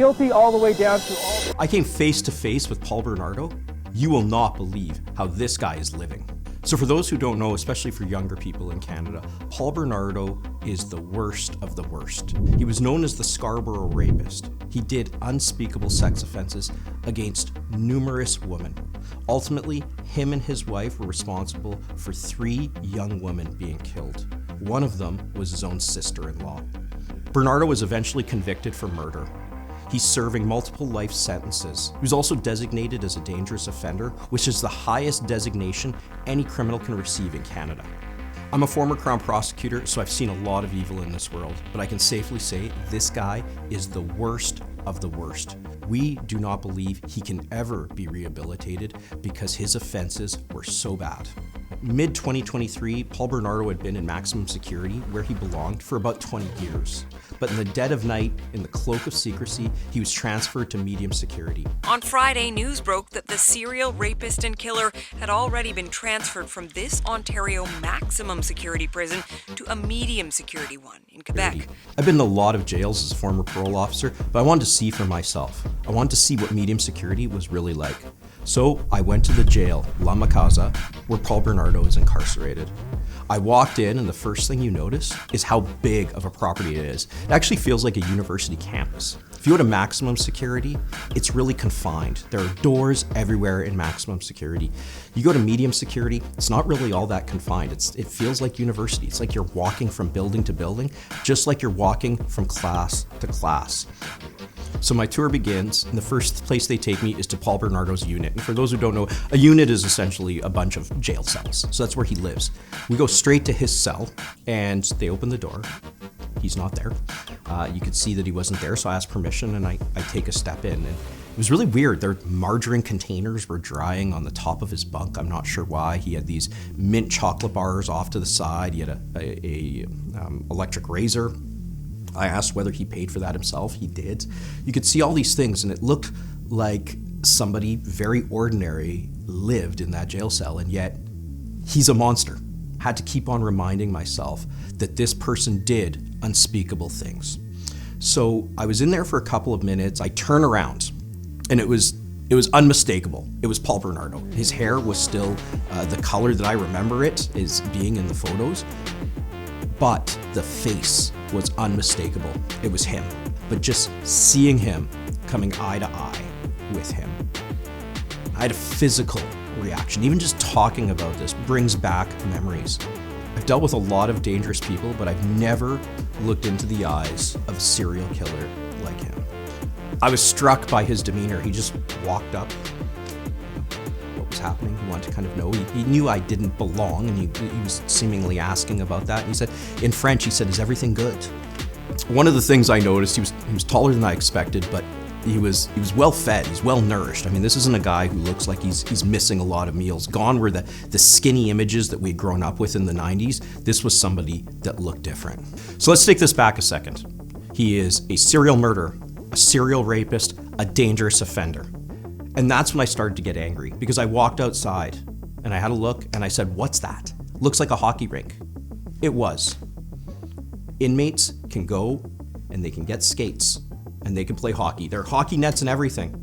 Guilty all the way down to all... I came face to face with Paul Bernardo. You will not believe how this guy is living. So for those who don't know, especially for younger people in Canada, Paul Bernardo is the worst of the worst. He was known as the Scarborough Rapist. He did unspeakable sex offenses against numerous women. Ultimately, him and his wife were responsible for 3 young women being killed. One of them was his own sister-in-law. Bernardo was eventually convicted for murder. He's serving multiple life sentences. He was also designated as a dangerous offender, which is the highest designation any criminal can receive in Canada. I'm a former Crown prosecutor, so I've seen a lot of evil in this world, but I can safely say this guy is the worst of the worst. We do not believe he can ever be rehabilitated because his offenses were so bad. Mid-2023, Paul Bernardo had been in maximum security where he belonged for about 20 years. But in the dead of night, in the cloak of secrecy, he was transferred to medium security. On Friday, news broke that the serial rapist and killer had already been transferred from this Ontario maximum security prison to a medium security one in Quebec. I've been in a lot of jails as a former parole officer, but I wanted to see for myself. I wanted to see what medium security was really like. So I went to the jail, La Macasa, where Paul Bernardo is incarcerated. I walked in, and the first thing you notice is how big of a property it is. It actually feels like a university campus. If you go to maximum security, it's really confined. There are doors everywhere in maximum security. You go to medium security, it's not really all that confined. It feels like university. It's like you're walking from building to building, just like you're walking from class to class. So my tour begins, and the first place they take me is to Paul Bernardo's unit. And for those who don't know, a unit is essentially a bunch of jail cells. So that's where he lives. We go straight to his cell, and they open the door. He's not there. You could see that he wasn't there, so I asked permission, and I take a step in. And it was really weird. Their margarine containers were drying on the top of his bunk. I'm not sure why. He had these mint chocolate bars off to the side. He had a electric razor. I asked whether he paid for that himself. He did. You could see all these things, and it looked like somebody very ordinary lived in that jail cell, and yet he's a monster. Had to keep on reminding myself that this person did unspeakable things. So I was in there for a couple of minutes. I turn around, and it was unmistakable. It was Paul Bernardo. His hair was still the color that I remember it as being in the photos, but the face was unmistakable. It was him. But just seeing him coming eye to eye with him, I had a physical reaction. Even just talking about this brings back memories. I've dealt with a lot of dangerous people, but I've never looked into the eyes of a serial killer like him. I was struck by his demeanor. He just walked up. What was happening? He wanted to kind of know. He knew I didn't belong, and he was seemingly asking about that. And he said, in French, he said, "Is everything good?" One of the things I noticed, he was taller than I expected, but he was well fed. He's well nourished. I mean, this isn't a guy who looks like he's missing a lot of meals. Gone were the skinny images that we'd grown up with in the 90s. This was somebody that looked different. So let's take this back a second. He is a serial murderer, a serial rapist, a dangerous offender. And that's when I started to get angry, because I walked outside and I had a look and I said, "What's that? Looks like a hockey rink." It was. Inmates can go and they can get skates and they can play hockey. There are hockey nets and everything.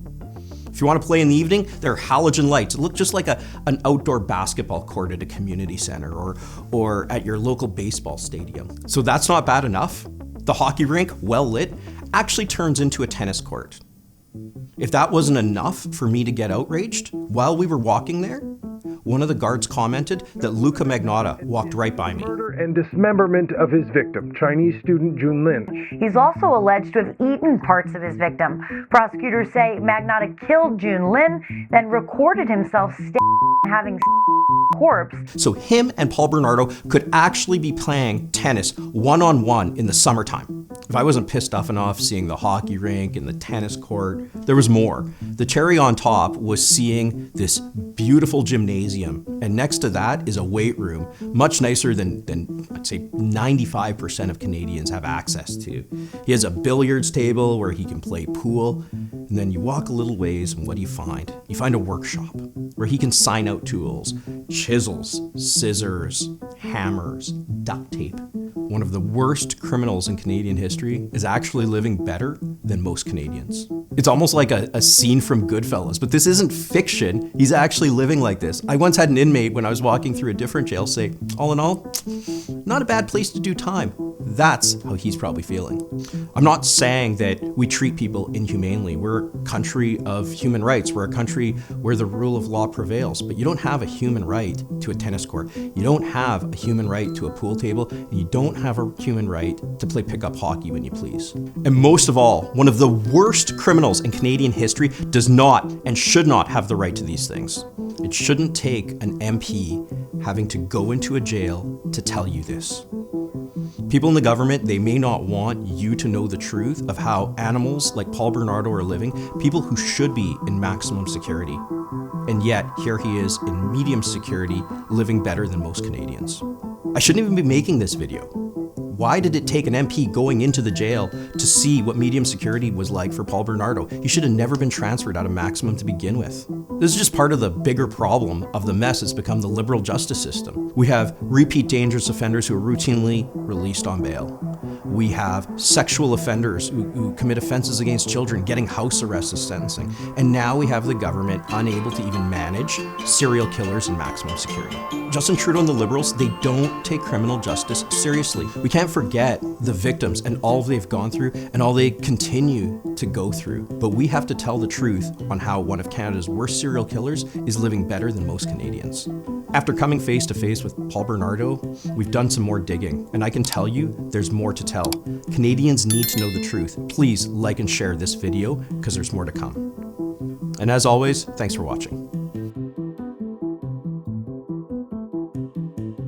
If you want to play in the evening, there are halogen lights. It looked just like an outdoor basketball court at a community center or at your local baseball stadium. So that's not bad enough. The hockey rink, well lit, actually turns into a tennis court. If that wasn't enough for me to get outraged, while we were walking there, one of the guards commented that Luca Magnotta walked right by me. Murder and dismemberment of his victim, Chinese student Jun Lin. He's also alleged to have eaten parts of his victim. Prosecutors say Magnotta killed Jun Lin, then recorded himself having corpse. So him and Paul Bernardo could actually be playing tennis one-on-one in the summertime. If I wasn't pissed off enough seeing the hockey rink and the tennis court, there was more. The cherry on top was seeing this beautiful gymnasium, and next to that is a weight room, much nicer than I'd say 95% of Canadians have access to. He has a billiards table where he can play pool, and then you walk a little ways, and what do you find? You find a workshop where he can sign out tools, chisels, scissors, hammers, duct tape, one of the worst criminals in Canadian history, is actually living better than most Canadians. It's almost like a scene from Goodfellas, but this isn't fiction. He's actually living like this. I once had an inmate when I was walking through a different jail say, all in all, not a bad place to do time. That's how he's probably feeling. I'm not saying that we treat people inhumanely. We're a country of human rights. We're a country where the rule of law prevails, but you don't have a human right to a tennis court. You don't have a human right to a pool table, and you don't have a human right to play pickup hockey when you please. And most of all, one of the worst criminals in Canadian history does not and should not have the right to these things. It shouldn't take an MP having to go into a jail to tell you this. People in the government, they may not want you to know the truth of how animals like Paul Bernardo are living, people who should be in maximum security. And yet, here he is in medium security, living better than most Canadians. I shouldn't even be making this video. Why did it take an MP going into the jail to see what medium security was like for Paul Bernardo? He should have never been transferred out of maximum to begin with. This is just part of the bigger problem of the mess that's become the liberal justice system. We have repeat dangerous offenders who are routinely released on bail. We have sexual offenders who commit offenses against children getting house arrest as sentencing. And now we have the government unable to even manage serial killers in maximum security. Justin Trudeau and the Liberals, they don't take criminal justice seriously. We can't forget the victims and all they've gone through and all they continue to go through. But we have to tell the truth on how one of Canada's worst serial killers is living better than most Canadians. After coming face to face with Paul Bernardo, we've done some more digging, and I can tell you there's more to tell. Canadians need to know the truth. Please like and share this video because there's more to come. And as always, thanks for watching.